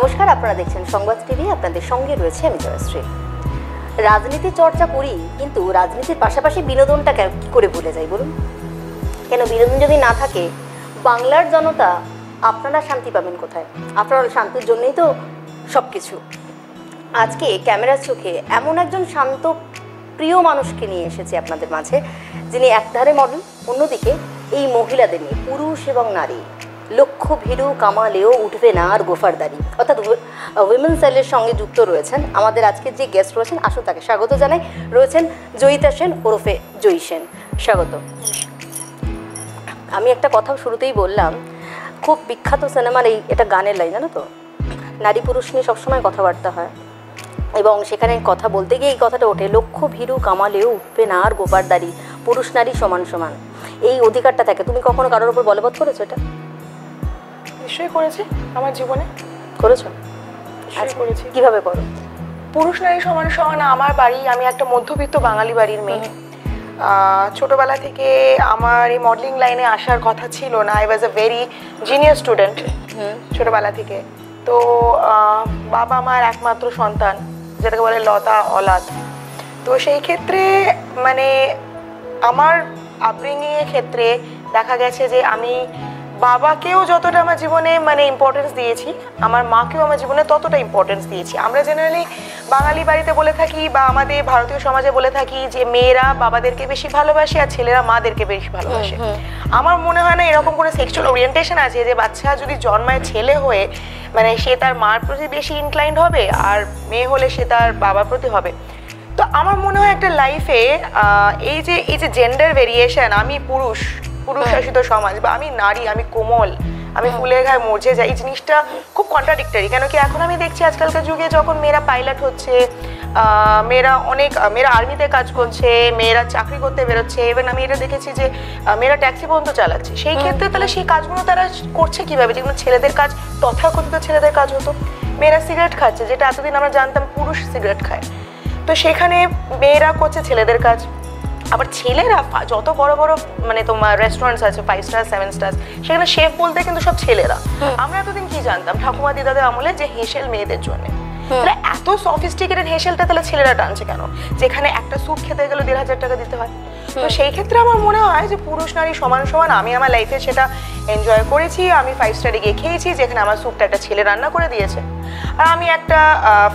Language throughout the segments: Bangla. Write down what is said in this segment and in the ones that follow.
নমস্কার, আপনারা দেখছেন সংবাদ টিভি। আপনাদের সঙ্গে রয়েছে আমি জয়শ্রী। রাজনীতি চর্চা করি, কিন্তু রাজনীতির পাশাপাশি বিনোদনটা কি করে ভুলে যাই বলুন? কেন বিনোদন যদি না থাকে বাংলার জনতা আপনারা শান্তি পাবেন কোথায়? আপনারা শান্তির জন্যই তো সব কিছু। আজকে ক্যামেরার চোখে এমন একজন শান্ত প্রিয় মানুষকে নিয়ে এসেছি আপনাদের মাঝে, যিনি একধারে মডেল, অন্যদিকে এই মহিলাদের নিয়ে পুরুষ এবং নারী লক্ষ ভীরু কামালেও উঠবে না আর গোফারদারি, অর্থাৎ উইমেন সেলের সঙ্গে যুক্ত রয়েছেন আমাদের আজকে যে গেস্ট রয়েছেন। আসুন তাকে স্বাগত জানাই। রয়েছেন জয়িতা সেন ওরফে জয়ী সেন, স্বাগত। আমি একটা কথা শুরুতেই বললাম, খুব বিখ্যাত সিনেমার এটা গানের লাইন, জানো তো? নারী পুরুষ নিয়ে সবসময় কথাবার্তা হয় এবং সেখানে কথা বলতে গিয়ে এই কথাটা ওঠে, লক্ষ ভীরু কামালেও উঠবে না আর গোপারদারি, পুরুষ নারী সমান সমান। এই অধিকারটা থাকে। তুমি কখনো কারোর উপর বলবৎ করেছো এটা? নিশ্চয়ই করেছি, আমার জীবনে করেছো। নিশ্চয়ই করেছি। কিভাবে করো? পুরুষ নারী সমান সমান। আমার বাড়ি, আমি একটা মধ্যবিত্ত বাঙালি বাড়ির মেয়ে। ছোটবেলা থেকে আমার এই মডেলিং লাইনে আসার কথা ছিল না। I was a very genius student ছোটবেলা থেকে। তো বাবা মার একমাত্র সন্তান, যেটাকে বলে লতা অলাদ। তো সেই ক্ষেত্রে মানে আমার আপব্রিঙ্গিংয়ের ক্ষেত্রে দেখা গেছে যে আমি বাবাকেও যতটা আমার জীবনে মানে ইম্পর্টেন্স দিয়েছি, আমার মাকেও আমার জীবনে ততটা ইম্পর্টেন্স দিয়েছি। আমরা জেনারেলি বাঙালি বাড়িতে বলে থাকি বা আমাদের ভারতীয় সমাজে বলে থাকি যে মেয়েরা বাবাদেরকে বেশি ভালোবাসে আর ছেলেরা মাদেরকে বেশি ভালোবাসে। আমার মনে হয় না এরকম কোনো সেক্সুয়াল ওরিয়েন্টেশন আছে যে বাচ্চা যদি জন্মায় ছেলে হয়ে মানে সে তার মার প্রতি বেশি ইনক্লাইন্ড হবে আর মেয়ে হলে সে তার বাবার প্রতি হবে। তো আমার মনে হয় একটা লাইফে এই যে জেন্ডার ভেরিয়েশন, আমি পুরুষ শাসিত সমাজ, বা আমি নারী, আমি কোমল, আমি ফুলের ঘায়ে মরছে যাই, এই জিনিসটা খুব কন্ট্রাডিক্টরি। কেন কি এখন আমি দেখছি আজকালকার যুগে যখন মেয়েরা পাইলট হচ্ছে, মেয়েরা আর্মিতে কাজ করছে, মেয়েরা চাকরি করতে বেরোচ্ছে, এবং আমি এটা দেখেছি যে মেয়েরা ট্যাক্সি পর্যন্ত চালাচ্ছে। সেই ক্ষেত্রে তাহলে সেই কাজগুলো তারা করছে কিভাবে, যেগুলো ছেলেদের কাজ, তথাকথিত ছেলেদের কাজ হতো। মেয়েরা সিগারেট খাচ্ছে, যেটা এতদিন আমরা জানতাম পুরুষ সিগারেট খায়, তো সেখানে মেয়েরা করছে ছেলেদের কাজ। আবার ছেলেরা যত বড় বড় মানে তোমার রেস্টুরেন্টস আছে, 5 স্টার 7 স্টার, সেখানে শেফ বলতে কিন্তু সব ছেলেরা। আমরা এতদিন কি জানতাম ঠাকুমা দিদাদের আমলে যে হেঁসেল মেয়েদের জন্য, তাহলে এত সফিস্টিকেটেড হেঁসেলটা তাহলে ছেলেরা টানছে কেন, যেখানে একটা স্যুপ খেতে গেলে 1,500 টাকা দিতে হয়? তো সেই ক্ষেত্রে আমার মনে হয় যে পুরুষ নারী সমান সমান। আমি আমার লাইফে সেটা এনজয় করেছি। আমি 5 স্টারে গিয়ে খেয়েছি যেখানে আমার স্যুপটা একটা ছেলে রান্না করে দিয়েছে, আর আমি একটা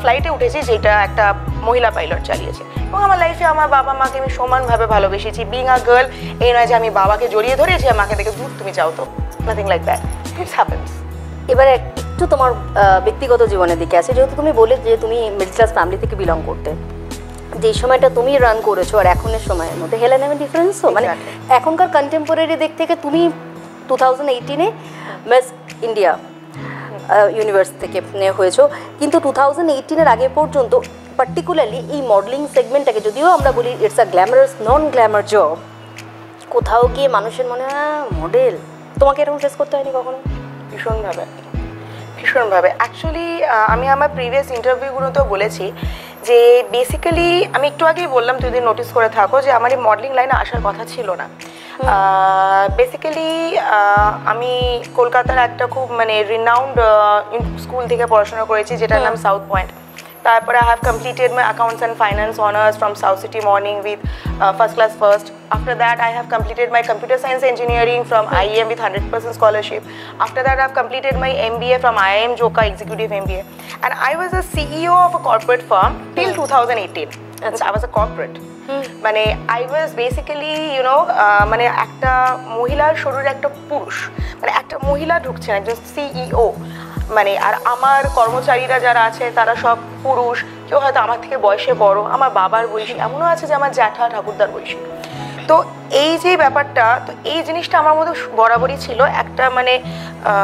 ফ্লাইটে উঠেছি যেটা একটা মহিলা পাইলট চালিয়েছে, এবং আমার লাইফে আমার বাবা মাকে আমি সমানভাবে ভালোবেসেছি। বিং আ গার্ল এই নয় যে আমি বাবাকে জড়িয়ে ধরেছি আর মাকে দেখে দূর তুমি যাও, তো nothing like that, it's happens. এবারে একটু তোমার ব্যক্তিগত জীবনের দিকে আছে, যেহেতু তুমি বলে যে তুমি মিডল ক্লাস ফ্যামিলি থেকে বিলং করতে, যে সময়টা তুমি রান করেছো আর এখনের সময়ের মধ্যে হেলা নেমে ডিফারেন্স। মানে এখনকার কন্টেম্পোরারি দিক থেকে তুমি 2018-এ মিস ইন্ডিয়া ইউনিভার্স থেকে হয়েছো, কিন্তু 2018-এর আগে পর্যন্ত পার্টিকুলারলি এই মডেলিং সেগমেন্টটাকে, যদিও আমরা বলি it's a glamorous non Glamour job, কোথাও গিয়ে মানুষের মনে হয় মডেল। তোমাকে এরকম ফেস করতে হয়নি কখনো? ভীষণভাবে অ্যাকচুয়ালি আমি আমার প্রিভিয়াস ইন্টারভিউগুলোতেও বলেছি যে বেসিক্যালি আমি একটু আগেই বললাম, তুই যদি নোটিস করে থাকো, যে আমার এই মডেলিং লাইনে আসার কথা ছিল না। বেসিক্যালি আমি কলকাতার একটা খুব মানে রিনাউন্ড স্কুল থেকে পড়াশোনা করেছি, যেটার নাম সাউথ পয়েন্ট। তারপরে I have completed my accounts and finance honors from South City Morning with first class first. After that I have completed my computer science engineering from IEM with 100% scholarship. After that I have completed my MBA from IIM Joka Executive MBA, and I was a CEO of a corporate firm till 2018. I was a corporate. মানে I was basically মানে একটা মহিলার শরীরে একটা পুরুষ, মানে একটা মহিলা ঢুকছেন, একজন CEO, মানে আর আমার কর্মচারীরা যারা আছে তারা সব পুরুষ। কেউ হয়তো আমার থেকে বয়সে বড়, আমার বাবার বয়সী, এমনও আছে যে আমার জ্যাঠা ঠাকুরদার বয়সী। তো এই যে ব্যাপারটা, তো এই জিনিসটা আমার মধ্যে বরাবরই ছিল, একটা মানে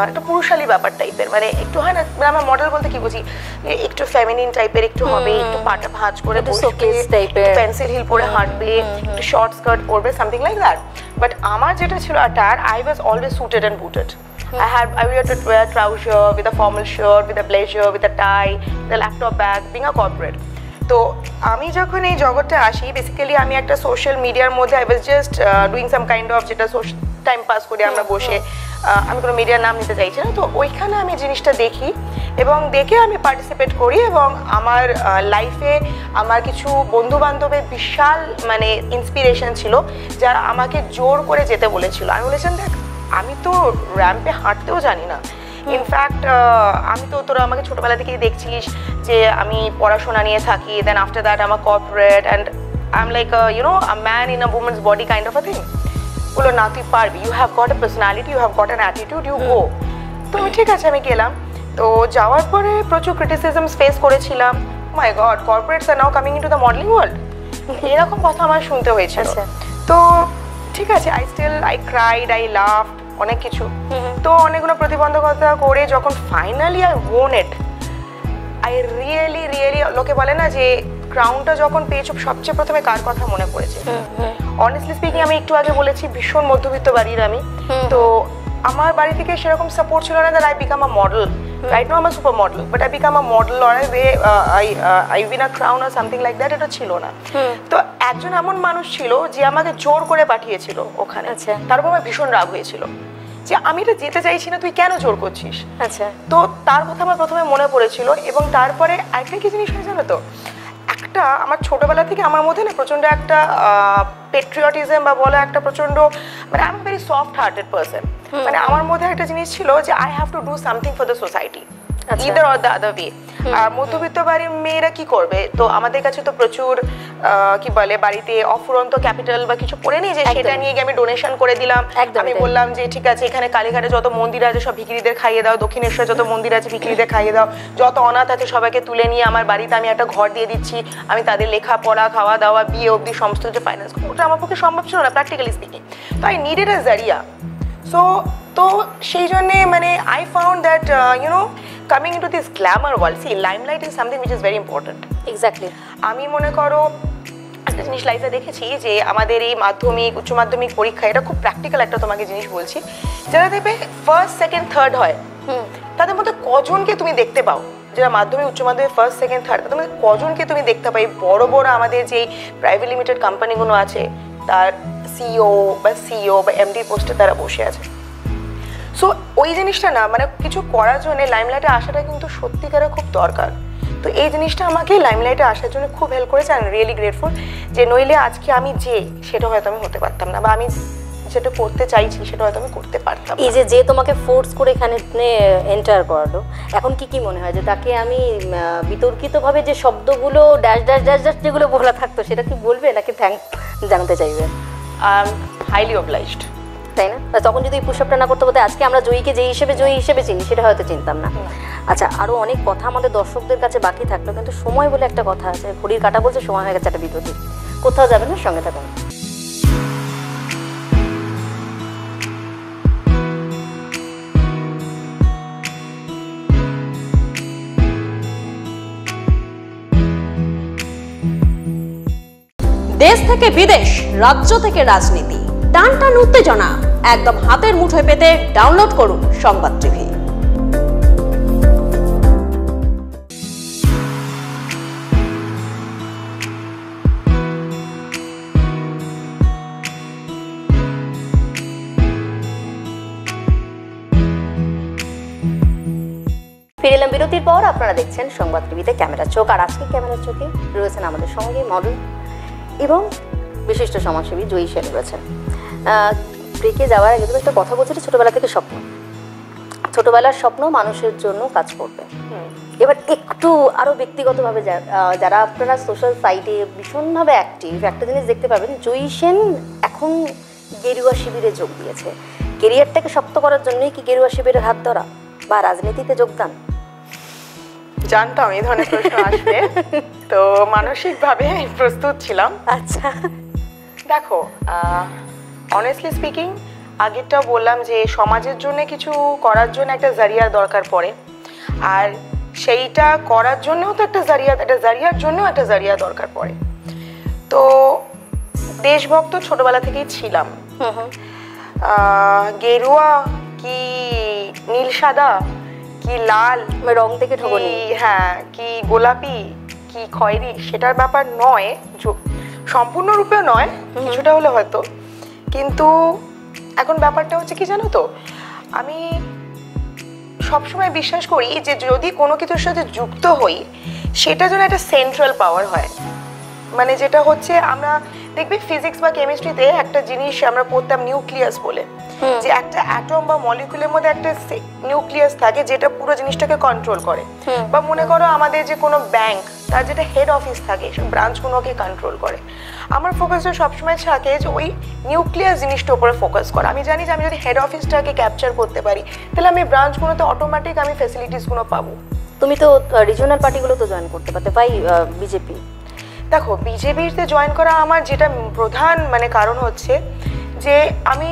একটা পুরুষালী ব্যাপার টাইপের, মানে একটু হয় না, মানে আমার মডেল বলতে কি বুঝি, একটু ফেমিনিন টাইপের একটু হবে, একটু পাটা ভাঁজ করে পেন্সিল হিল পরে হাঁটবে, একটু শর্ট স্কার্ট পরবে, সামথিং লাইক দ্যাট। বাট আমার যেটা ছিল আটার, I was always suited and বুটেড। I wear to wear trouser with a formal shirt, with a blazer, with a tie, with a laptop bag, being a corporate. তো আমি যখন এই জগতে আসি, বেসিক্যালি আমি একটা সোশ্যাল মিডিয়ার মধ্যে I was just doing some kind of, যেটা টাইম পাস করে আমরা বসে, আমি কোনো মিডিয়ার নাম নিতে চাইছি না, তো ওইখানে আমি জিনিসটা দেখি এবং দেখে আমি পার্টিসিপেট করি এবং আমার লাইফে আমার কিছু বন্ধু বান্ধবের বিশাল মানে ইন্সপিরেশন ছিল যারা আমাকে জোর করে যেতে বলেছিল। আমি বলেছিলাম দেখ আমি তো র্যাম্পে হাঁটতেও জানি না, ইনফ্যাক্ট আমি তো তোরা আমাকে ছোটোবেলা থেকেই দেখছিস যে আমি পড়াশোনা নিয়ে থাকি, দেন আফটার দ্যাট আমার corporate and I am like a man in a women's body kind of a thing. বলো না তুই পারবি, you have got a personality, you have got an attitude, you go. তো আমি ঠিক আছে আমি গেলাম। তো যাওয়ার পরে প্রচুর ক্রিটিসিজমস ফেস করেছিলাম, মাই গড কর্পোরেটস আর now coming into the modelling world, এরকম কথা আমার শুনতে হয়েছিল। তো ঠিক আছে আই ক্রাইড, আই লাভ অনেক কিছু। তো অনেকগুলো প্রতিবন্ধকতা করে যখন finally I on it, I really লোকে বলে না যে ক্রাউনটা যখন পেয়েছো সবচেয়ে প্রথমে কার কথা মনে পড়েছে? অনেস্টলি স্পিকিং আমি একটু আগে বলেছি ভীষণ মধ্যবিত্ত বাড়ির আমি, তো আমার বাড়ি থেকে সেরকম সাপোর্ট ছিল না that I become a model. Right now I am super model, but I become a model or I win a crown or something like that, এটা ছিল না। তো একজন এমন মানুষ ছিল যে আমাকে জোর করে পাঠিয়েছিল ওখানে, তারপর আমার ভীষণ রাগ হয়েছিল যে আমি এটা যেতে চাইছি না, তুই কেন জোর করছিস? আচ্ছা, তো তার কথা আমার প্রথমে মনে পড়েছিল। এবং তারপরে আরেকটা কি জিনিস হয়ে জানো তো, একটা আমার ছোটবেলা থেকে আমার মধ্যে না প্রচন্ড একটা পেট্রিয়টিজম বা বলে একটা প্রচন্ড মানে I am very soft hearted person, মানে আমার মধ্যে একটা জিনিস ছিল যে I have to do something for the society, either or the other way. আর মধ্যবিত্ত বাড়ির মেয়েরা কি করবে, তো আমাদের কাছে তো প্রচুর কি বলে বাড়িতে অফুরন্ত ক্যাপিটাল বা কিছু পড়ে নেই যে সেটা নিয়ে গিয়ে আমি ডোনেশন করে দিলাম। আমি বললাম যে ঠিক আছে এখানে কালীঘাটে যত মন্দির আছে সব ভিখিরিদের খাইয়ে দাও, দক্ষিণেশ্বরে যত মন্দির আছে ভিখিরিদের খাইয়ে দাও, যত অনাথ আছে সবাইকে তুলে নিয়ে আমার বাড়িতে আমি একটা ঘর দিয়ে দিচ্ছি, আমি তাদের লেখাপড়া খাওয়া দাওয়া বিয়ে অবধি সমস্ত কিছু ফাইন্যান্স, ওটা আমার পক্ষে সম্ভব ছিল না প্র্যাকটিক্যালি স্পিকিং। তো আই নিডেড আ জারিয়া। তো সেই জন্যে মানে I found that you know coming into this glamour world, see limelight is something which is very important. Exactly. আমি মনে করো একটা জিনিস লাইফে দেখেছি যে আমাদের এই মাধ্যমিক উচ্চ মাধ্যমিক পরীক্ষা এটা খুব প্র্যাকটিক্যাল একটা তোমাকে জিনিস বলছি, যারা দেখবে ফার্স্ট সেকেন্ড থার্ড হয় তাদের মধ্যে কজনকে তুমি দেখতে পাও যারা মাধ্যমিক উচ্চ মাধ্যমিক ফার্স্ট সেকেন্ড থার্ড, তাদের মধ্যে কজনকে তুমি দেখতে পাই বড় বড় আমাদের যে প্রাইভেট লিমিটেড কোম্পানিগুলো আছে তার সিইও বা এমডি পোস্টে তারা বসে আছে। সো ওই জিনিসটা না মানে কিছু করার জন্য লাইমলাইটে আসাটা কিন্তু সত্যিকারে খুব দরকার। তো এই জিনিসটা আমাকে লাইমলাইটে আসার জন্য খুব হেল্প করেছে। আই এম রিয়েলি গ্রেটফুল যে নইলে আজকে আমি যে সেটা হয়তো আমি হতে পারতাম না, বা আমি যেটা করতে চাইছি সেটা হয়তো আমি করতে পারতাম। এই যে তোমাকে ফোর্স করে এখানে এন্টার করালো, এখন কি মনে হয় যে তাকে আমি বিতর্কিতভাবে যে শব্দগুলো ড্যাশ ড্যাশ ড্যাশ ড্যাশ যেগুলো বলা থাকতো সেটা কি বলবে নাকি থ্যাঙ্ক জানতে চাইবে? হাইলি অবলাইজড, তাই না? তখন যদি পুশ-আপটা না করতে বলতে আজকে আমরা জয়ী হিসেবে চিনি সেটা হয়তো চিনতাম না। আচ্ছা, আরও অনেক কথা আমাদের দর্শকদের কাছে বাকি থাকলো, কিন্তু সময় বলে একটা কথা আছে, ঘড়ির কাঁটা বলছে সময় হয়ে গেছে একটা বিরতি। কোথাও যাবে না, সঙ্গে থাকুন। দেশ থেকে বিদেশ, রাজ্য থেকে রাজনীতি, টান টান উত্তেজনা একদম হাতের মুঠোয় পেতে ডাউনলোড করুন সংবাদ টিভি। ফিরে এলাম বিরতির পর, আপনারা দেখছেন সংবাদ টিভিতে ক্যামেরার চোখ। আর আজকে ক্যামেরার চোখে রয়েছেন আমাদের সঙ্গে মডেল এবং বিশিষ্ট সমাজসেবী জয়ী সেন রয়েছেন। ব্রেকে যাওয়ার আগে তুমি একটা কথা বলছিলে, ছোটবেলা থেকে স্বপ্ন, ছোটবেলার স্বপ্ন মানুষের জন্য কাজ করবে। এবার একটু আরো ব্যক্তিগতভাবে যারা আপনারা সোশ্যাল সাইটে ভীষণভাবে অ্যাক্টিভ, একটা জিনিস দেখতে পাবেন, জয়ী সেন এখন গেরুয়া শিবিরে যোগ দিয়েছে। কেরিয়ারটাকে শক্ত করার জন্যই কি গেরুয়া শিবিরের হাত ধরা বা রাজনীতিতে যোগদান? জানতাম এই ধরনের প্রশ্ন আসবে, তো মানসিকভাবে প্রস্তুত ছিলাম। আচ্ছা, দেখো অনেস্টলি স্পিকিং আগেরটাও বললাম যে সমাজের জন্য কিছু করার জন্য একটা জারিয়ার দরকার পড়ে, আর সেইটা করার জন্যও তো একটা জারিয়ার জন্যও একটা জারিয়া দরকার পড়ে। তো দেশভক্ত ছোটবেলা থেকেই ছিলাম। গেরুয়া কি নীল সাদা কি লাল রং থেকে ঠগনি, হ্যাঁ কি গোলাপি কি খয়েরি সেটার ব্যাপার নয়, সম্পূর্ণরূপে নয়, কিছুটা হলে হয়তো। কিন্তু এখন ব্যাপারটা হচ্ছে কি জানো তো, আমি সবসময় বিশ্বাস করি যে যদি কোনো কিছুর সাথে যুক্ত হই সেটা যেন একটা সেন্ট্রাল পাওয়ার হয়। মানে যেটা হচ্ছে আমরা দেখবি ফিজিক্স বা কেমিস্ট্রিতে একটা জিনিস আমরা পড়তাম নিউক্লিয়াস বলে, যে একটা অ্যাটম বা মলিকিউলের মধ্যে একটা নিউক্লিয়াস থাকে যেটা পুরো জিনিসটাকে কন্ট্রোল করে। বা মনে করো আমাদের যে কোনো ব্যাংক, তার যেটা হেড অফিস থাকে সব ব্রাঞ্চগুলোকে কন্ট্রোল করে। আমার ফোকাসটা সবসময় থাকে যে ওই নিউক্লিয়াস জিনিসটার উপরে ফোকাস করা। আমি জানি যে আমি যদি হেড অফিসটাকে ক্যাপচার করতে পারি তাহলে আমি ব্রাঞ্চগুলোতে অটোমেটিক আমি ফ্যাসিলিটিসগুলো পাবো। তুমি তো রিজিওনাল পার্টিগুলো তো জয়েন করতে পারতে, ভাই বিজেপি। দেখো বিজেপিতে জয়েন করা আমার যেটা প্রধান মানে কারণ হচ্ছে যে আমি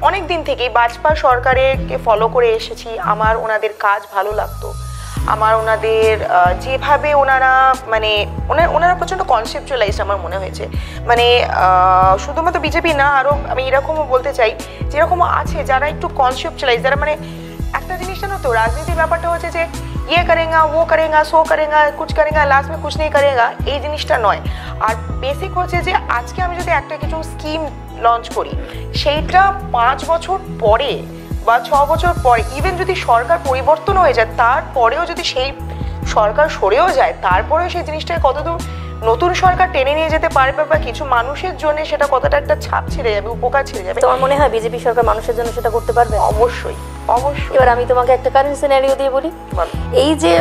অনেক দিন থেকেই বাজপেয়ী সরকারকে ফলো করে এসেছি। আমার ওনাদের কাজ ভালো লাগতো, আমার ওনাদের যেভাবে ওনারা মানে ওনারা প্রচণ্ড কনসেপচুয়ালাইজড আমার মনে হয়েছে। মানে শুধুমাত্র বিজেপি না, আরও আমি এরকমও বলতে চাই যেরকম আছে যারা একটু কনসেপচুয়ালাইজ, যারা মানে একটা জিনিস জানো তো রাজনীতির ব্যাপারটা হচ্ছে যে ये करेगा वो करेगा सो करेगा कुछ करेगा लास्ट में कुछ नहीं करेगा, এই জিনিসটা নয়। আর বেসিক হচ্ছে যে আজকে আমি যদি একটা কিছু স্কিম লঞ্চ করি সেইটা 5 বছর পরে বা 6 বছর পরে ইভেন যদি সরকার পরিবর্তন হয়ে যায় তারপরেও যদি সেই সরকার সরেও যায় তারপরেও সেই জিনিসটাকে কতদূর নতুন সরকার টেনে নিয়ে যেতে পারবে বা কিছু মানুষের জন্য সেটা কতটা একটা ছাপ ছেড়ে যাবে, উপকার ছেড়ে যাবে। তোমার মনে হয় বিজেপি সরকার মানুষের জন্য সেটা করতে পারবে? অবশ্যই অবশ্যই। এবার আমি তোমাকে একটা কারেন্ট সিনারিও দিয়ে বলি। এই যে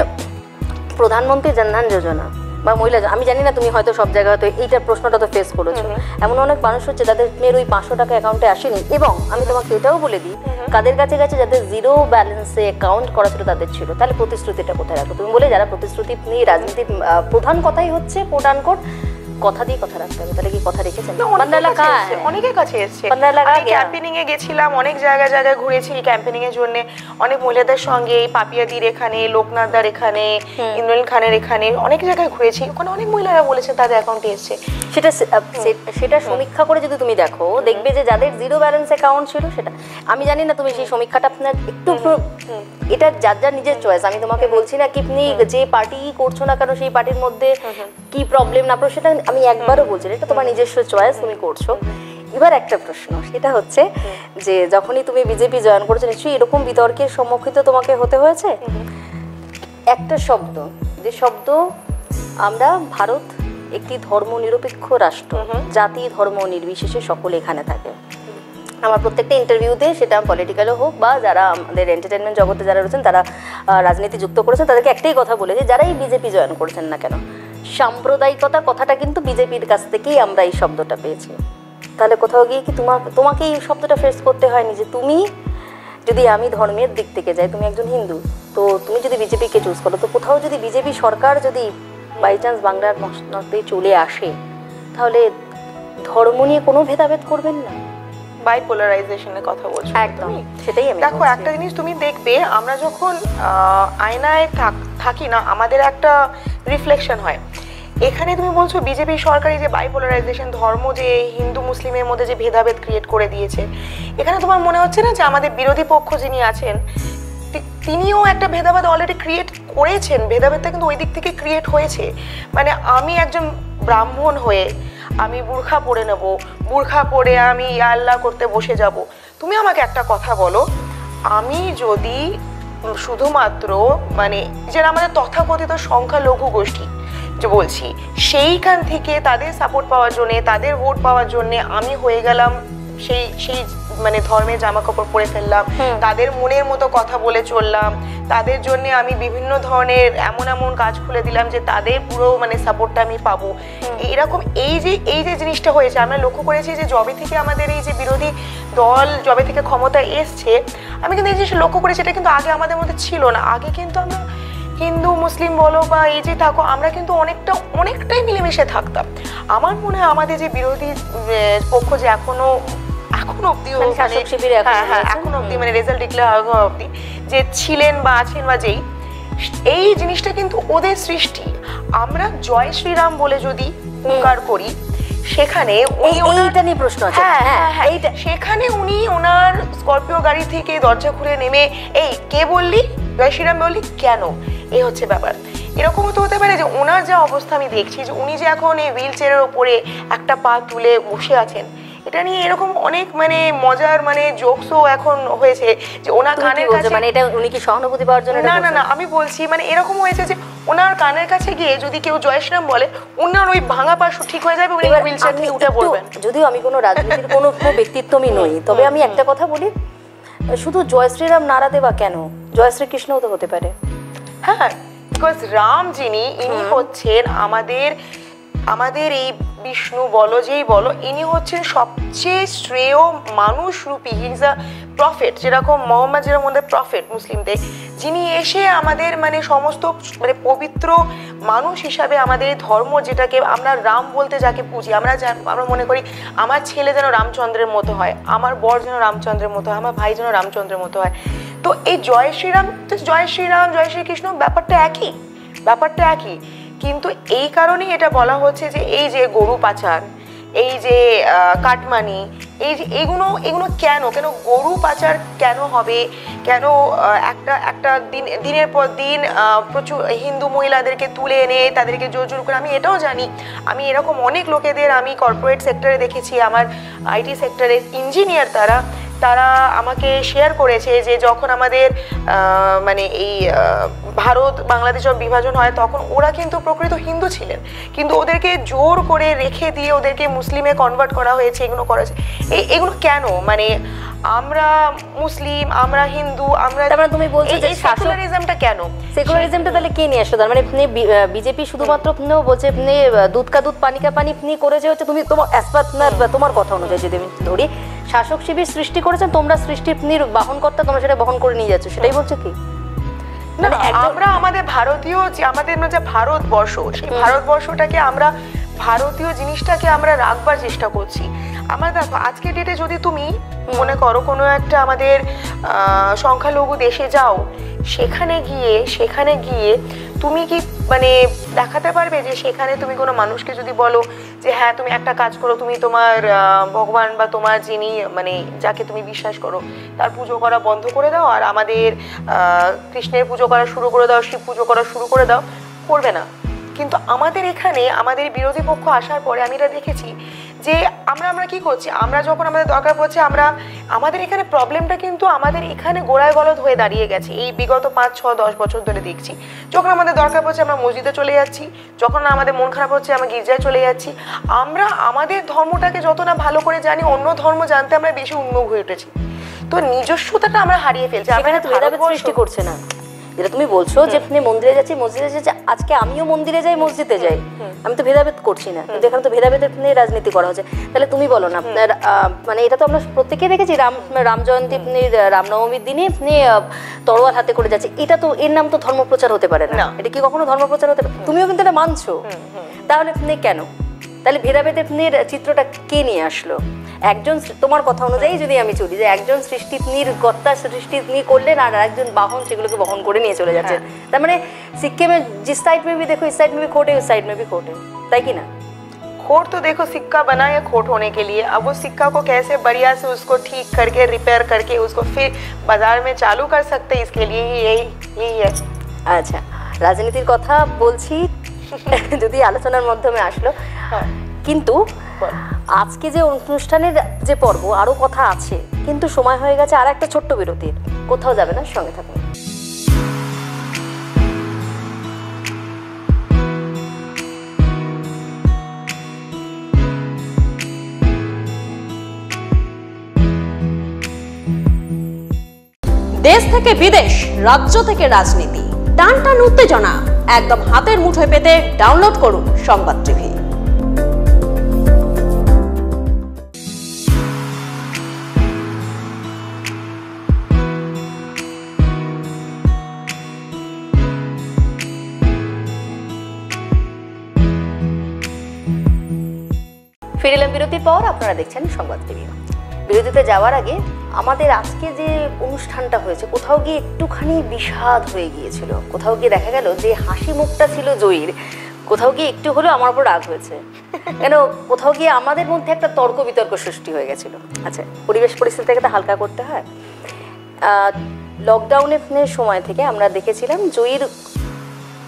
প্রধানমন্ত্রী জনধন যোজনা বা মহিলা, আমি জানি না তুমি হয়তো সব জায়গায় হয়তো এইটার প্রশ্নটা তো ফেস করেছো। এমন অনেক মানুষ হচ্ছে যাদের মেয়ের ওই 500 টাকা অ্যাকাউন্টে আসেনি, এবং আমি তোমাকে এটাও বলে দিই কাদের কাছে গেছে যাদের জিরো ব্যালেন্সে অ্যাকাউন্ট করা ছিল তাদের ছিল। তাহলে প্রতিশ্রুতিটা কোথায় রাখো তুমি? বলে যারা প্রতিশ্রুতি নিয়ে রাজনীতির প্রধান কথাই হচ্ছে কোট আনকোট কথা দিয়ে কথা রাখতে হবে। তাহলে কি কথা রেখেছেন? অনেকের কাছে এসেছে, ক্যাম্পেনিং এ গেছিলাম, অনেক জায়গায় জায়গায় ঘুরেছি ক্যাম্পেনিং এর জন্য, অনেক মহিলাদের সঙ্গে পাপিয়াদির এখানে, লোকনাথদার এখানে, ইন্দ্রনীল খানের এখানে অনেক জায়গায় ঘুরেছি। ওখানে অনেক মহিলারা বলেছেন তাদের অ্যাকাউন্টে এসেছে। সেটা সমীক্ষা করে যদি তুমি দেখো দেখবে যে যাদের জিরো ব্যালেন্স অ্যাকাউন্ট ছিল সেটা, আমি জানি না তুমি সেই সমীক্ষাটা আপনার একটু, এটা যার যার নিজের চয়েস। আমি তোমাকে বলছি না কি আপনি যে পার্টি করছো না কেন সেই পার্টির মধ্যে কি প্রবলেম না সেটা আমি একবারও বলছি না, এটা তোমার নিজস্ব চয়েস, তুমি করছো। এবার একটা প্রশ্ন, সেটা হচ্ছে যে যখনই তুমি বিজেপি জয়েন করেছো নিশ্চয়ই এরকম বিতর্কের সম্মুখীন তোমাকে হতে হয়েছে। একটা শব্দ, যে শব্দ আমরা ভারত একটি ধর্মনিরপেক্ষ রাষ্ট্র, জাতি ধর্ম নির্বিশেষে সকলে এখানে থাকে। আমার প্রত্যেকটা ইন্টারভিউতে সেটা পলিটিক্যালও হোক বা যারা আমাদের এন্টারটেনমেন্ট জগতে যারা রয়েছেন তারা রাজনীতি যুক্ত করেছেন তাদেরকে একটাই কথা বলে যে যারাই বিজেপি জয়েন করেছেন না কেন, সাম্প্রদায়িকতা কথাটা কিন্তু বিজেপির কাছ থেকেই আমরা এই শব্দটা পেয়েছি। তাহলে কোথাও গিয়ে কি তোমাকে এই শব্দটা ফেস করতে হয়নি যে তুমি যদি, আমি ধর্মের দিক থেকে যাই, তুমি একজন হিন্দু, তো তুমি যদি বিজেপিকে চুজ করো, তো কোথাও যদি বিজেপি সরকার যদি বাই চান্স বাংলার মসনদে চলে আসে তাহলে ধর্ম নিয়ে কোনো ভেদাভেদ করবেন না? বাইপোলারাইজেশনের কথা বলছো একদম, সেটাই আমি দেখো একটা জিনিস তুমি দেখবে আমরা যখন আয়নায় থাকি না আমাদের একটা রিফ্লেকশন হয়। এখানে তুমি বলছো বিজেপি সরকারি যে বাইপোলারাইজেশন, ধর্ম যে হিন্দু মুসলিমের মধ্যে যে ভেদাভেদ ক্রিয়েট করে দিয়েছে, এখানে তোমার মনে হচ্ছে না যে আমাদের বিরোধী পক্ষ যিনি আছেন তিনিও একটা ভেদাভেদ অলরেডি ক্রিয়েট করেছেন? ভেদাভেদটা কিন্তু ওই দিক থেকে ক্রিয়েট হয়েছে। মানে আমি একজন ব্রাহ্মণ হয়ে আমি বুরখা পরে নেব, বুরখা পরে আমি ইয়া আল্লাহ করতে বসে যাব। তুমি আমাকে একটা কথা বলো, আমি যদি শুধুমাত্র মানে যারা আমাদের তথাকথিত সংখ্যালঘু গোষ্ঠী যে বলছি সেইখান থেকে তাদের সাপোর্ট পাওয়ার জন্যে, তাদের ভোট পাওয়ার জন্যে আমি হয়ে গেলাম সেই মানে ধর্মের জামা কাপড় পরে ফেললাম, তাদের মনের মতো কথা বলে চললাম, তাদের জন্য আমি বিভিন্ন ধরনের এমন এমন কাজ খুলে দিলাম যে তাদের পুরো মানে সাপোর্টটা আমি পাবো। এরকম এই যে জিনিসটা হয়েছে, আমরা লক্ষ্য করেছি যে যবে থেকে আমাদের এই যে বিরোধী দল যবে থেকে ক্ষমতা এসছে, আমি কিন্তু এই জিনিসটা লক্ষ্য করেছি এটা কিন্তু আগে আমাদের মধ্যে ছিল না। আগে কিন্তু আমরা হিন্দু মুসলিম বলো বা এই যে থাকো আমরা কিন্তু অনেকটাই মিলেমিশে থাকতাম। আমার মনে হয় আমাদের যে বিরোধী পক্ষ যে এখনো অব্দিও এখন অব্দি মানে রেজাল্ট ডিক্লেয়ার হওয়া অব্দি যে ছিলেন বা আছেন বা যেই, এই জিনিসটা কিন্তু ওদের সৃষ্টি। আমরা জয় শ্রীরাম বলে যদি হুঙ্কার করি সেখানে সেখানে উনি ওনার স্করপিও গাড়ি থেকে দরজা খুলে নেমে এই কে বললি জয় শ্রীরাম বললি কেন, এই হচ্ছে ব্যাপার। এরকমও তো হতে পারে যে ওনার যা অবস্থা আমি দেখছি যে উনি যে এখন এই হুইল চেয়ারের ওপরে একটা পা তুলে বসে আছেন, এটা নিয়ে এরকম অনেক মানে মজার মানে জোকসও এখন হয়েছে যে ওনার কানের কাছে, মানে এটা উনি কি সহানুভূতি পাওয়ার জন্য? না না না, আমি বলছি মানে এরকম হয়েছে যে ওনার কানের কাছে গিয়ে যদি কেউ জয় শ্রীরাম বলে, ওনার ওই ভাঙা পা ঠিক হয়ে যাবে, উনি হুইল চেয়ার থেকে উঠে পড়বেন। যদিও আমি কোনো রাজনীতির কোনো ব্যক্তিত্ব আমি নই, তবে আমি একটা কথা বলি, শুধু জয় শ্রীরাম নারা দেওয়া কেন, জয় শ্রীকৃষ্ণও তো হতে পারে। হ্যাঁ, বিকজ রাম যিনি, ইনি হচ্ছেন আমাদের এই বিষ্ণু বলো যেই বলো, ইনি হচ্ছেন সবচেয়ে শ্রেয় মানুষ রূপী, হি ইজ আ প্রফেট, যেরকম মোহাম্মদ যেরকম আমাদের প্রফেট মুসলিমদের, যিনি এসে আমাদের মানে সমস্ত মানে পবিত্র মানুষ হিসাবে আমাদের ধর্ম, যেটাকে আমরা রাম বলতে যাকে পুজি, আমরা মনে করি আমার ছেলে যেন রামচন্দ্রের মতো হয়, আমার বর যেন রামচন্দ্রের মতো হয়, আমার ভাই যেন রামচন্দ্রের মতো হয়। তো এই জয় শ্রীরাম, জয় শ্রীরাম, জয় শ্রীকৃষ্ণ, ব্যাপারটা একই, কিন্তু এই কারণেই এটা বলা হচ্ছে যে এই যে গরু পাচার, এই যে কাটমানি, এই যে এগুলো কেন গরু পাচার কেন হবে, কেন একটা দিনের পর দিন প্রচুর হিন্দু মহিলাদেরকে তুলে এনে তাদেরকে জোর জোর করে, আমি এটাও জানি, আমি এরকম অনেক লোকেদের আমি কর্পোরেট সেক্টরে দেখেছি, আমার আইটি সেক্টরে ইঞ্জিনিয়ার তারা আমাকে শেয়ার করেছে যে যখন আমাদের মানে এই ভারত বাংলাদেশ যখন বিভাজন হয়, তখন ওরা কিন্তু প্রকৃত হিন্দু ছিলেন, কিন্তু ওদেরকে জোর করে রেখে দিয়ে ওদেরকে মুসলিমে কনভার্ট করা হয়েছে, এগুলো করেছে। এগুলো কেন, মানে আমরা মুসলিম, আমরা হিন্দু, আমরা, তার মানে তুমি বলছো যে সেকুলারিজমটা কেন? সেকুলারিজমটা তাহলে কে নিয়ে আসলো? তার মানে বিজেপি শুধুমাত্র বলছে দুধ কা দুধ পানি কা পানি করেছে হচ্ছে, তুমি তোমার তোমার কথা অনুযায়ী যদি আমি ধরি, শাসক শিবির সৃষ্টি করেছেন, তোমরা সৃষ্টির বাহনকর্তা, তোমরা সেটা বহন করে নিয়ে যাচ্ছ, সেটাই বলছো কি? না, আমরা আমাদের ভারতীয় যে আমাদের যে ভারতবর্ষ, সেই ভারতবর্ষটাকে আমরা ভারতীয় জিনিসটাকে আমরা রাখবার চেষ্টা করছি। আমরা দেখো আজকে ডেটে যদি তুমি মনে করো কোনো একটা আমাদের সংখ্যালঘু দেশে যাও, সেখানে গিয়ে তুমি কি মানে দেখাতে পারবে যে সেখানে তুমি কোনো মানুষকে যদি বলো যে হ্যাঁ তুমি একটা কাজ করো, তুমি তোমার ভগবান বা তোমার যিনি মানে যাকে তুমি বিশ্বাস করো তার পুজো করা বন্ধ করে দাও, আর আমাদের কৃষ্ণের পুজো করা শুরু করে দাও, শিব পুজো করা শুরু করে দাও? করবে না। কিন্তু আমাদের এখানে আমাদের বিরোধী পক্ষ আসার পরে আমি এটা দেখেছি যে আমরা কি করছি, আমরা যখন আমাদের দরকার পড়ছে, আমাদের এখানে প্রবলেমটা কিন্তু আমাদের এখানে গোড়ায় গলদ হয়ে দাঁড়িয়ে গেছে এই বিগত 5, 6, 10 বছর ধরে দেখছি। যখন আমাদের দরকার পড়ছে আমরা মসজিদে চলে যাচ্ছি, যখন আমাদের মন খারাপ হচ্ছে আমরা গির্জায় চলে যাচ্ছি। আমরা আমাদের ধর্মটাকে যত না ভালো করে জানি, অন্য ধর্ম জানতে আমরা বেশি উন্মুখ হয়ে উঠেছি। তো নিজস্বতাটা আমরা হারিয়ে ফেলছি। আমরা ভেদাভেদ সৃষ্টি করছে না, যেটা তুমি বলছো যে আপনি মন্দিরে যাচ্ছি, মসজিদে যাচ্ছি, আজকে আমিও মন্দিরে যাই, মসজিদে যাই, আমি তো ভেদাভেদ করছি না, কিন্তু এখানে তো ভেদাভেদের নিয়ে রাজনীতি করা হচ্ছে। তাহলে তুমি বলো না, মানে এটা তো আমরা প্রত্যেকেই দেখেছি, রাম জয়ন্তী, রামনবমীর দিনে আপনি তরোয়াল হাতে করে যাচ্ছে, এটা তো এর নাম তো ধর্মপ্রচার হতে পারে না, এটা কি কখনো ধর্মপ্রচার হতে পারে? তুমিও কিন্তু এটা মানছো, তাহলে আপনি কেন, তাহলে ভেদাভেদের চিত্রটা কে নিয়ে আসলো? একজন, তোমার কথা অনুযায়ী যদি আমি চলি, যে একজন সৃষ্টিকর্তা সৃষ্টি করলেন, আর একজন বাহন সেগুলোকে বহন করে নিয়ে চলে যাচ্ছেন। তার মানে সিक्के जिस साइड में भी देखो, इस साइड में भी खोट है, उस साइड में भी खोट है, তাই কি না? खोट तो देखो सिक्का बना है खोट होने के लिए, अब वो सिक्का को कैसे बढ़िया से उसको ठीक करके रिपेयर करके उसको फिर बाजार में चालू कर सकते, इसके लिए यही है। আচ্ছা, রাজনীতির কথা বলছি যদি আলোচনার মাধ্যমে আসলো, কিন্তু আজকে যে অনুষ্ঠানের যে পর্ব, আরো কথা আছে, কিন্তু সময় হয়ে গেছে আর একটা ছোট্ট বিরতির। কোথাও যাবে না, সঙ্গে থাকুন। দেশ থেকে বিদেশ, রাজ্য থেকে রাজনীতি, টান টান উত্তেজনা একদম হাতের মুঠোয় পেতে ডাউনলোড করুন সংবাদ টিভি। ফিরে এলাম বিরতির পর, আপনারা দেখছেন সংবাদ টিভি। বিরতিতে যাওয়ার আগে আমাদের আজকে যে অনুষ্ঠানটা হয়েছে, কোথাও গিয়ে একটুখানি বিষাদ হয়ে গিয়েছিল, কোথাও গিয়ে দেখা গেল যে হাসি মুখটা ছিল জয়ীর, কোথাও গিয়ে একটু হলেও আমার উপর রাগ হয়েছে, কেন কোথাও গিয়ে আমাদের মধ্যে একটা তর্ক বিতর্ক সৃষ্টি হয়ে গেছিল। আচ্ছা, পরিবেশ পরিস্থিতিটাকে তো হালকা করতে হয়। লকডাউনের সময় থেকে আমরা দেখেছিলাম জয়ীর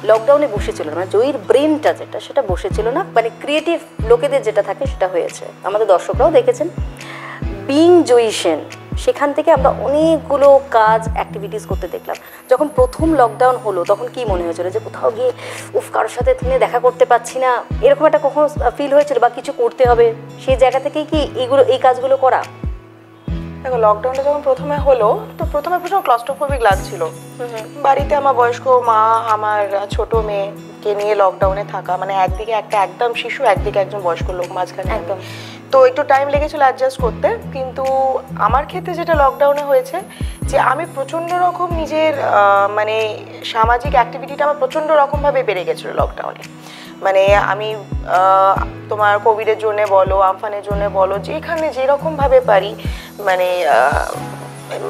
লকডাউনে বসেছিল না, মানে জয়ীর ব্রেনটা যেটা সেটা বসেছিল না, মানে ক্রিয়েটিভ লোকেদের যেটা থাকে সেটা হয়েছে। আমাদের দর্শকরাও দেখেছেন বিং জয়ী সেন, সেখান থেকে আমরা অনেকগুলো কাজ অ্যাক্টিভিটিস করতে দেখলাম। যখন প্রথম লকডাউন হলো তখন কি মনে হয়েছিল যে কোথাও গিয়ে কারোর সাথে তুমি দেখা করতে পারছি না, এরকম একটা কখনো ফিল হয়েছিল বা কিছু করতে হবে, সেই জায়গা থেকেই কি এই কাজগুলো করা? দেখো, লকডাউনটা যখন প্রথমে হলো তো প্রথমে প্রচুর ক্লস্ট্রোফোবিক লাগছিল। বাড়িতে আমার বয়স্ক মা, আমার ছোট মেয়েকে নিয়ে লকডাউনে থাকা, মানে একদিকে একটা একদম শিশু, একদিকে একজন বয়স্ক লোক মাঝখানে একদম, তো একটু টাইম লেগেছিল অ্যাডজাস্ট করতে। কিন্তু আমার ক্ষেত্রে যেটা লকডাউনে হয়েছে যে আমি প্রচণ্ড রকম নিজের মানে সামাজিক অ্যাক্টিভিটিটা আমার প্রচণ্ড রকমভাবে বেড়ে গেছিলো লকডাউনে। মানে আমি তোমার কোভিডের জন্য বলো, আমফানের জন্য বলো, যেখানে যেরকমভাবে পারি মানে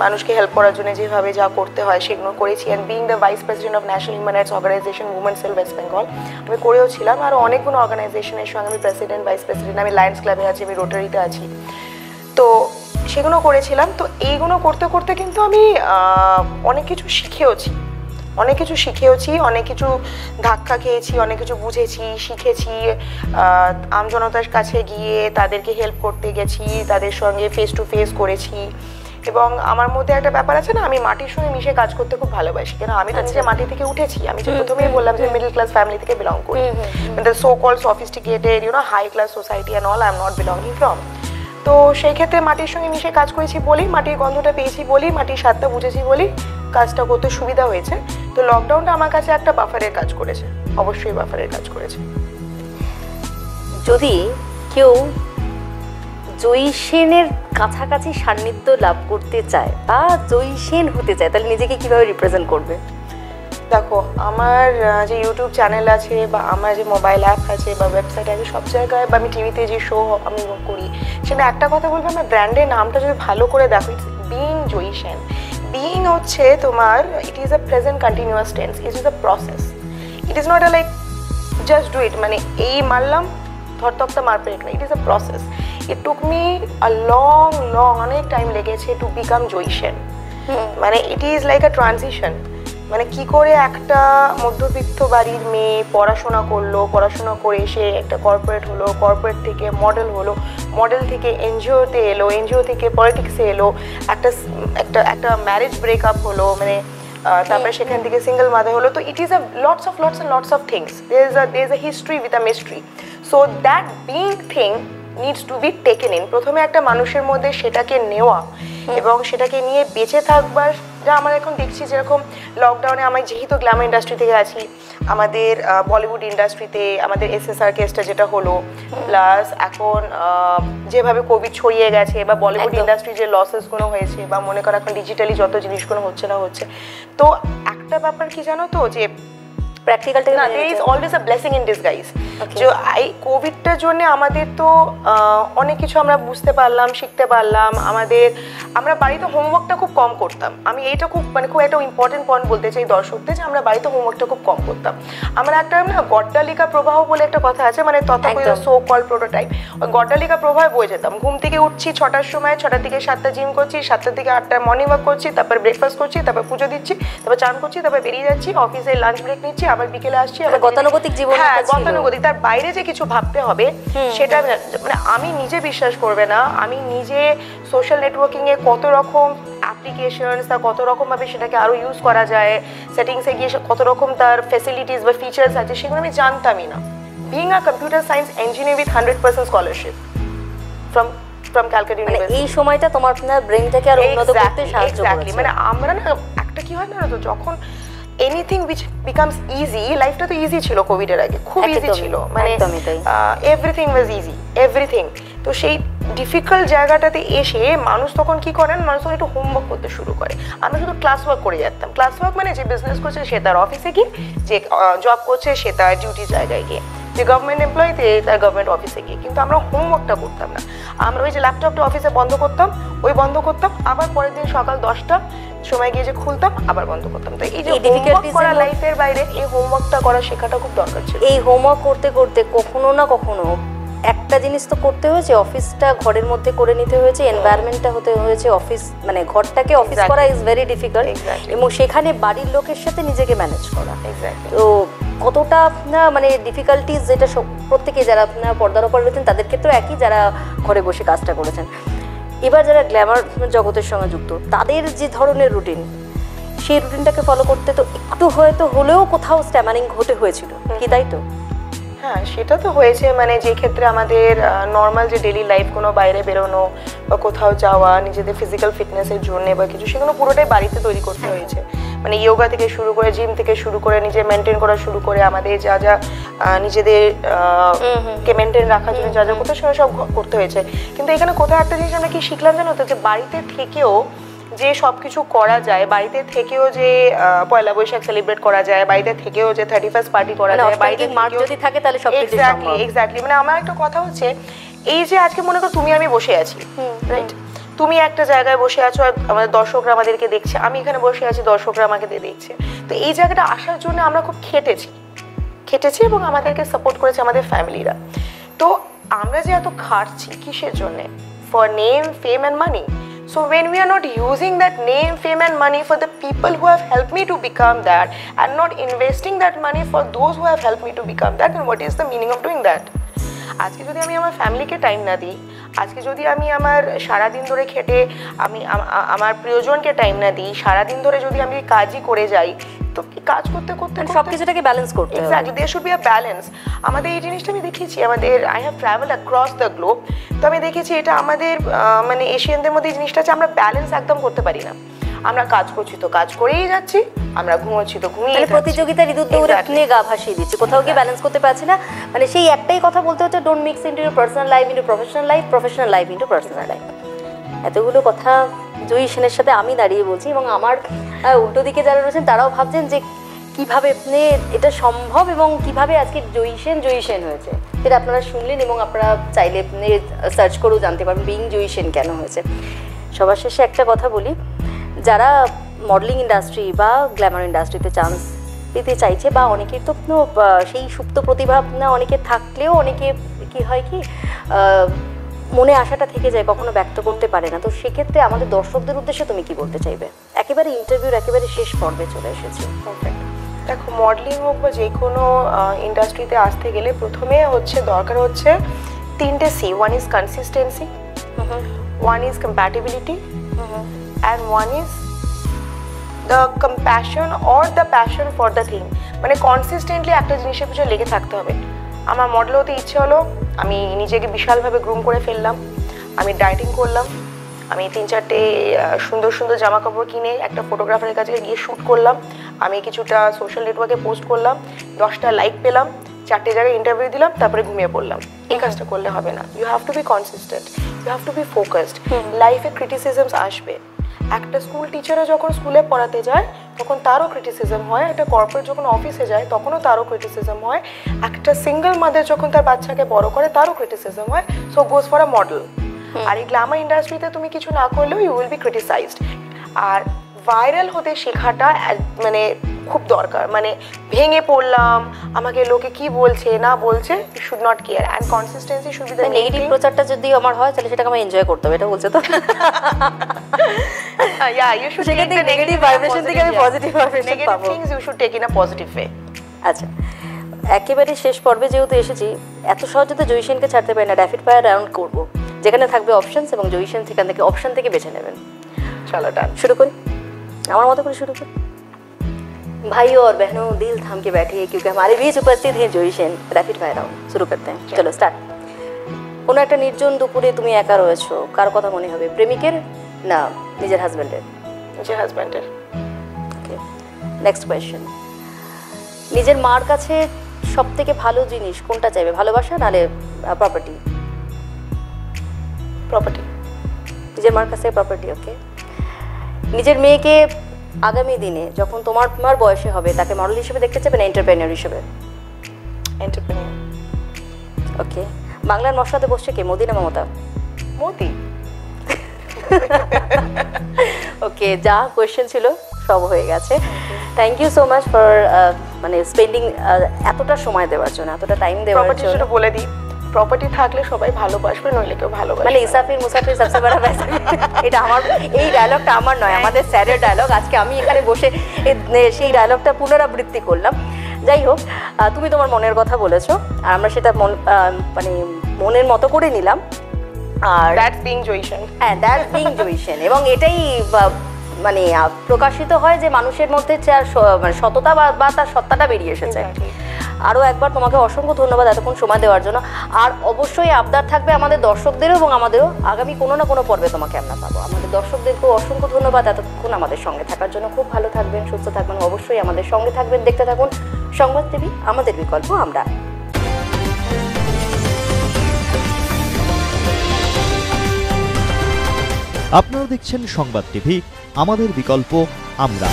মানুষকে হেল্প করার জন্য যেভাবে যা করতে হয় সেগুলো করেছি। And being the vice president of national human rights organisation women cell West Bengal, আমি করেও ছিলাম। আর অনেকগুলো অর্গানাইজেশনের সঙ্গে আমি প্রেসিডেন্ট, ভাইস প্রেসিডেন্ট, আমি লায়ন্স ক্লাবে আছি, আমি রোটারিতে আছি, তো সেগুলো করেছিলাম। তো এইগুলো করতে করতে কিন্তু আমি অনেক কিছু শিখেওছি, অনেক কিছু ধাক্কা খেয়েছি, অনেক কিছু বুঝেছি, শিখেছি। আমজনতার কাছে গিয়ে তাদেরকে হেল্প করতে গেছি, তাদের সঙ্গে ফেস টু ফেস করেছি। এবং আমার মধ্যে একটা ব্যাপার আছে না, আমি মাটির সঙ্গে মিশে কাজ করতে খুব ভালোবাসি। কেন, আমি তো নিজে মাটি থেকে উঠেছি। আমি যে প্রথমেই বললাম যে মিডল ক্লাস ফ্যামিলি থেকে বিলং করি, the so called sophisticated high class society and all I am not belonging from. তো সেই ক্ষেত্রে মাটির সঙ্গে মিশে কাজ করেছি বলি, মাটির গন্ধটা পেয়েছি বলি, মাটির স্বাদটা বুঝেছি বলি কাজটা করতে সুবিধা হয়েছে। তো লকডাউনটা আমার কাছে একটা বাফারের কাজ করেছে, অবশ্যই বাফারের কাজ করেছে। যদি কেউ জয়ী সেনের কাছাকাছি সান্নিধ্য লাভ করতে চায় বা জয়ী সেন হতে চায়, তাহলে নিজেকে কিভাবে রিপ্রেজেন্ট করবে? দেখো, আমার যে ইউটিউব চ্যানেল আছে বা আমার যে মোবাইল অ্যাপ আছে বা ওয়েবসাইট আছে, সব জায়গায় বা আমি টিভিতে যে শো আমি করি, সেটা একটা কথা বলবো, আমার ব্র্যান্ডের নামটা যদি ভালো করে দেখো, it's being Joyee Sen. Being হচ্ছে তোমার, it is a present continuous tense, it is a process, it is not a like just do it, মানে এই মারলাম ধরতকটা মার পেরেক না, it is a process. It took me a long অনেক টাইম লেগেছে টু বিকাম জয়ী সেন। মানে it is like a transition. মানে কি করে একটা মধ্যবিত্ত বাড়ির মেয়ে পড়াশোনা করলো, পড়াশোনা করে সে একটা কর্পোরেট হলো, কর্পোরেট থেকে মডেল হলো, মডেল থেকে এনজিওতে এলো, এনজিও থেকে পলিটিক্সে এলো, একটা ম্যারেজ ব্রেকআপ হলো, মানে তারপরে সেখান থেকে সিঙ্গেল মাদার হলো। তো it is a lots of things, there is a history with a mystery, so that being thing needs to be taken in. প্রথমে একটা মানুষের মধ্যে সেটাকে নেওয়া এবং সেটাকে নিয়ে বেঁচে থাকবার। যা আমরা এখন দেখছি, যেরকম লকডাউনে আমি যেহেতু গ্ল্যামার ইন্ডাস্ট্রি থেকে আছি, আমাদের বলিউড ইন্ডাস্ট্রিতে আমাদের SSR কেসটা যেটা হলো, প্লাস এখন যেভাবে কোভিড ছড়িয়ে গেছে বা বলিউড ইন্ডাস্ট্রি যে লসেসগুলো হয়েছে, বা মনে করো এখন ডিজিটালি যত জিনিসগুলো হচ্ছে, তো একটা ব্যাপার কি জানো তো, যে প্র্যাকটিক্যালটা না, there is always a blessing in disguise. যে এই কোভিডটার জন্য আমাদের তো অনেক কিছু আমরা বুঝতে পারলাম, শিখতে পারলাম। আমরা বাড়িতে হোমওয়ার্কটা খুব কম করতাম। আমি এইটা খুব একটা ইম্পর্টেন্ট পয়েন্ট বলতে চাই দর্শকদের, যে আমরা বাড়িতে হোমওয়ার্কটা খুব কম করতাম। আমরা একটা গড্ডালিকা প্রবাহ বলে একটা কথা আছে, মানে তথাকথিত সো কল প্রোটোটাইপ, ওই গড্ডালিকা প্রবাহে বয়ে যেতাম। ঘুম থেকে উঠছি 6টার সময়, 6টা থেকে 7টা জিম করছি, 7টা থেকে 8টায় মর্নিং ওয়াক করছি, তারপর ব্রেকফাস্ট করছি, তারপর পুজো দিচ্ছি, তারপর চান করছি, তারপর বেরিয়ে যাচ্ছি, অফিসে লাঞ্চ ব্রেক নিচ্ছি, আবার বিকেলে আসছি। গতানুগতিক জীবন, হ্যাঁ, গতানুগতিক। তার বাইরে যে কিছু ভাবতে হবে সেটা মানে আমি নিজে বিশ্বাস করবে না, আমি নিজে সোশ্যাল নেটওয়ার্কিং এ কত রকম অ্যাপ্লিকেশনস, তা কত রকম ভাবে সেটাকে আরো ইউজ করা যায়, সেটিংসে গিয়ে কত রকম তার ফ্যাসিলিটিস বা ফিচার্স আছে, সেগুলো আমি জানতামই না। Being a computer science engineer with 100% scholarship from Calcutta University, এই সময়টা তোমার ব্রেনটাকে আরো উন্নত করতে সাহায্য করেছে। মানে আমরা না একটা কি হয় না, তো যখন এনিথিং উইচ বিকামস ইজি, লাইফটা তো ইজি ছিল কোভিডের আগে, খুব ইজি ছিল, মানে এভরিথিং ওয়াজ ইজি, এভরিথিং। তো সেই ডিফিকাল্ট জায়গাটাতে এসে মানুষ তখন কি করেন, মানুষ তখন একটু হোমওয়ার্ক করতে শুরু করে। আমরা শুধু ক্লাস ওয়ার্ক করে যেতাম। ক্লাস ওয়ার্ক মানে যে বিজনেস করছে সে তার অফিসে গিয়ে, যে জব করছে সে তার ডিউটি জায়গায় গিয়ে, যে গভর্নমেন্ট এমপ্লয়িতে তার গভর্নমেন্ট অফিসে গিয়ে। কিন্তু আমরা হোমওয়ার্কটা করতাম না। আমরা ওই যে ল্যাপটপটা অফিসে বন্ধ করতাম, আবার পরের দিন সকাল 10টা সময় গিয়ে যে খুলতাম, আবার বন্ধ করতাম। তো এই যে হোমওয়ার্ক করা লাইফের বাইরে, এই হোমওয়ার্কটা করা শেখাটা খুব দরকার ছিল। এই হোমওয়ার্ক করতে করতে কখনো না কখনো একটা জিনিস তো করতে হয়েছে, অফিসটা ঘরের মধ্যে করে নিতে হয়েছে, এনভায়রনমেন্টটা হতে হয়েছে অফিস, মানে ঘরটাকে অফিস করা ইজ ভেরি ডিফিকাল্ট, এবং সেখানে বাড়ির লোকের সাথে নিজেকে ম্যানেজ করা। তো কতটা মানে ডিফিকাল্টিস, যেটা প্রত্যেকে যারা পর্দার ওপর রয়েছেন তাদের ক্ষেত্রেও একই, যারা ঘরে বসে কাজটা করেছেন। এবার যারা গ্ল্যামার জগতের সঙ্গে যুক্ত, তাদের যে ধরনের রুটিন, সেই রুটিনটাকে ফলো করতে তো একটু হয়তো হলেও কোথাও স্ট্যামারিং হতে হয়েছিল কি, তাই তো? হ্যাঁ, সেটা তো হয়েছে, মানে যে ক্ষেত্রে আমাদের নর্মাল যে ডেইলি লাইফ, কোনো বাইরে বেরোনো বা কোথাও যাওয়া নিজেদের ফিজিক্যাল ফিটনেসের জন্য বা কিছু, সেগুলো পুরোটাই বাড়িতে তৈরি করতে হয়েছে। মানে ইয়োগা থেকে শুরু করে, জিম থেকে শুরু করে, নিজে মেনটেন করা শুরু করে, আমাদের যা যা নিজেদের কে মেনটেন রাখার জন্য যা যা করতে হয় সব করতে হয়েছে। কিন্তু এখানে কোথাও একটা জিনিস আমরা কি শিখলাম জানো তো, যে বাড়িতে থেকেও যে সব কিছু করা যায়, বাড়িতে থেকেও যে পয়লা বৈশাখ সেলিব্রেট করা যায়, বাড়িতে থেকেও যে 31st পার্টি করা যায়, বাড়িতে মার্চ যদি থাকে তাহলে সবকিছু সম্ভব। এক্স্যাক্টলি। মানে আমার একটা কথা হচ্ছে, এই যে আজকে মনে করো তুমি আমি বসে আছি, রাইট? তুমি একটা জায়গায় বসে আছো, আমাদের দর্শকরা আমাদেরকে দেখছে, আমি এখানে বসে আছি, দর্শকরা আমাকে দেখছে। তো এই জায়গাটা আসার জন্য আমরা খুব খেটেছি এবং আমাদেরকে সাপোর্ট করেছে আমাদের ফ্যামিলিরা। তো আমরা যে এত খাটছি কিসের জন্য? For name, fame and money. So when we are not using that name, fame and money for the people who have helped me to become that, and not investing that money for those who have helped me to become that, then what is the meaning of doing that? আজকে যদি আমি আমার ফ্যামিলিকে টাইম না দিই, আজকে যদি আমি আমার সারাদিন ধরে খেটে আমি আমার প্রিয়জনকে টাইম না দিই, সারাদিন ধরে যদি আমি কাজই করে যাই, তো কি কাজ করতে করতে সবকিছুটাকে ব্যালেন্স করতে হবে। Exactly, there should be a balance. আমাদের এই জিনিসটা আমি দেখেছি, আমাদের I have travel across the globe, তো আমি দেখেছি এটা আমাদের মানে এশিয়ানদের মধ্যে এই জিনিসটা আছে, আমরা ব্যালেন্স একদম করতে পারি না। আমরা কাজ করছি তো কাজ করেই যাচ্ছি, আমরা ঘুমোচ্ছি তো ঘুমিয়ে যাচ্ছি, প্রতিযোগিতার ইঁদুর দৌড়ে নিয়ে গা ভাসিয়ে দিচ্ছি, কোথাও গিয়ে ব্যালেন্স করতে পারছি না। মানে সেই একটাই কথা বলতে হচ্ছে, don't mix into your personal life into professional life, professional life into personal life. এতগুলো কথা জয়ী সেনের সাথে আমি দাঁড়িয়ে বলছি, এবং আমার উল্টো দিকে যারা রয়েছেন তারাও ভাবছেন যে কিভাবে এটা সম্ভব এবং কিভাবে আজকে জয়ী সেন হয়েছে, সেটা আপনারা শুনলেন, এবং আপনারা চাইলে সার্চ করেও জানতে পারবেন বিং জয়ী সেন কেন হয়েছে। সবার শেষে একটা কথা বলি, যারা মডেলিং ইন্ডাস্ট্রি বা গ্ল্যামার ইন্ডাস্ট্রিতে চান্স পেতে চাইছে, বা অনেকের তো সেই সুপ্ত প্রতিভা অনেকের থাকলেও অনেকে কি হয় কি মনে আশাটা থেকে যায়, কখনো ব্যক্ত করতে পারে না। তো সেক্ষেত্রে আমাদের দর্শকদের উদ্দেশ্যে তুমি কি বলতে চাইবে? একেবারে ইন্টারভিউর একেবারে শেষ পর্বে চলে এসেছি। দেখো, মডেলিং হোক বা যে কোনো ইন্ডাস্ট্রিতে আসতে গেলে প্রথমে দরকার হচ্ছে 3টে C. One is consistency, one is compatibility, and one is the compassion or the passion for the thing. মানে কনসিস্টেন্টলি একটা জিনিসের পিছনে লেগে থাকতে হবে। আমার মডেল হতে ইচ্ছে হলো, আমি নিজেকে বিশালভাবে গ্রুম করে ফেললাম, আমি ডায়েটিং করলাম, আমি 3-4টে সুন্দর সুন্দর জামা কাপড় কিনে একটা ফটোগ্রাফারের কাছে গিয়ে শ্যুট করলাম, আমি কিছুটা সোশ্যাল নেটওয়ার্কে পোস্ট করলাম, 10টা লাইক পেলাম, 4টে জায়গায় ইন্টারভিউ দিলাম, তারপরে ঘুমিয়ে পড়লাম। এই কাজটা করলে হবে না। You have to be consistent, you have to be focused. লাইফে ক্রিটিসিজমস আসবে। একটা স্কুল টিচারও যখন স্কুলে পড়াতে যায় তখন তারও ক্রিটিসিজম হয়, একটা কর্পোরেট যখন অফিসে যায় তখনও তারও ক্রিটিসিজম হয়, একটা সিঙ্গেল মাদার যখন তার বাচ্চাকে বড় করে তারও ক্রিটিসিজম হয়। So goes for a model. আর এই গ্ল্যামার ইন্ডাস্ট্রিতে তুমি কিছু না করলেও ইউ উইল বি ক্রিটিসাইজড। আর ভাইরাল হতে শেখাটা মানে খুব দরকার। মানে ভেঙে পড়লাম, আমাকে লোকে কি বলছে না বলছে, you should not care, and consistency should be the negative প্রচারটা যদি আমার হয় তাহলে সেটাকে আমি এনজয় করতে হবে, এটা বলছে তো। Yeah, you should take the negative vibration থেকে আমি পজিটিভ ভাইব্রেশন পাবো। Negative things you should take in a positive way. আচ্ছা, একেবারে শেষ পর্বে যেহেতু এসেছি, এত সহজে তো জয়ী সেনকে ছাড়তে পারি না। র্যাপিড ফায়ার রাউন্ড করবো, যেখানে থাকবে অপশনস, এবং জয়ী সেন সেখান থেকে অপশন থেকে বেছে নেবেন। চলো ডান, শুরু করি। আমার মতো করে শুরু করি। भाइयों और बहनों, दिल थाम के बैठिए क्योंकि हमारे बीच उपस्थित हैं জয়ী সেন। র্যাপিড ফায়ার রাউন্ড শুরু করতে हैं। চলো স্টার্ট। কোনো একটা নির্জন দুপুরে তুমি একা রয়েছো, কার কথা মনে হবে? প্রেমিকের না নিজের হাজব্যান্ডের? নিজের হাজব্যান্ডের। ওকে, নেক্সট কোয়েশ্চেন। নিজের মার কাছে সব থেকে ভালো জিনিস কোনটা চাইবে? ভালোবাসা নালে প্রপার্টি? প্রপার্টি। নিজের মার কাছে প্রপার্টি। ওকে। নিজের মেয়েকে আগামী দিনে যখন তোমার বয়সে হবে তাকে মডেল হিসেবে দেখতে চাইবে না এন্টারপ্রেনিয়র হিসেবে? এন্টারপ্রেনিয়র। ওকে। বাংলার মশলাতে বসছে কে, মোদি না মমতা? মোদি। ওকে, যা কোয়েশ্চেন ছিল সব হয়ে গেছে। Thank you so much for মানে স্পেন্ডিং এতটা সময় দেওয়ার জন্য, এতটা টাইম দেওয়ার জন্য। প্রপার্টি বলে দিই, প্রপার্টি থাকলে সবাই ভালোবাসবে, নইলে কেউ ভালোবাসবে মানে না। ইসাফির মুসাফির সবসে বড় পয়সা। এটা আমার, এই ডায়লগটা আমার নয়, আমাদের স্যারের ডায়লগ। আজকে আমি এখানে বসে সেই ডায়লগটা পুনরাবৃত্তি করলাম। যাই হোক, তুমি তোমার মনের কথা বলেছো, আর আমরা সেটা মানে মনের মতো করে নিলাম। আর দ্যাটস বিং জয়িশন। হ্যাঁ, দ্যাটস বিং জয়িশন। এবং এটাই মানে প্রকাশিত হয় যে মানুষের মধ্যে মানে সততা বা তার সত্তাটা বেরিয়ে এসেছে। আরও একবার তোমাকে অসংখ্য ধন্যবাদ এতক্ষণ সময় দেওয়ার জন্য। আর অবশ্যই আবদার থাকবে আমাদের দর্শকদেরও এবং আমাদেরও, আগামী কোনো না কোনো পর্বে তোমাকে আমরা পাবো। আমাদের দর্শকদেরকেও অসংখ্য ধন্যবাদ এতক্ষণ আমাদের সঙ্গে থাকার জন্য। খুব ভালো থাকবেন, সুস্থ থাকবেন, অবশ্যই আমাদের সঙ্গে থাকবেন। দেখতে থাকুন সংবাদ টিভি, আমাদের বিকল্প আমরা। আপনারা দেখছেন সংবাদ টিভি, আমাদের বিকল্প আমরা।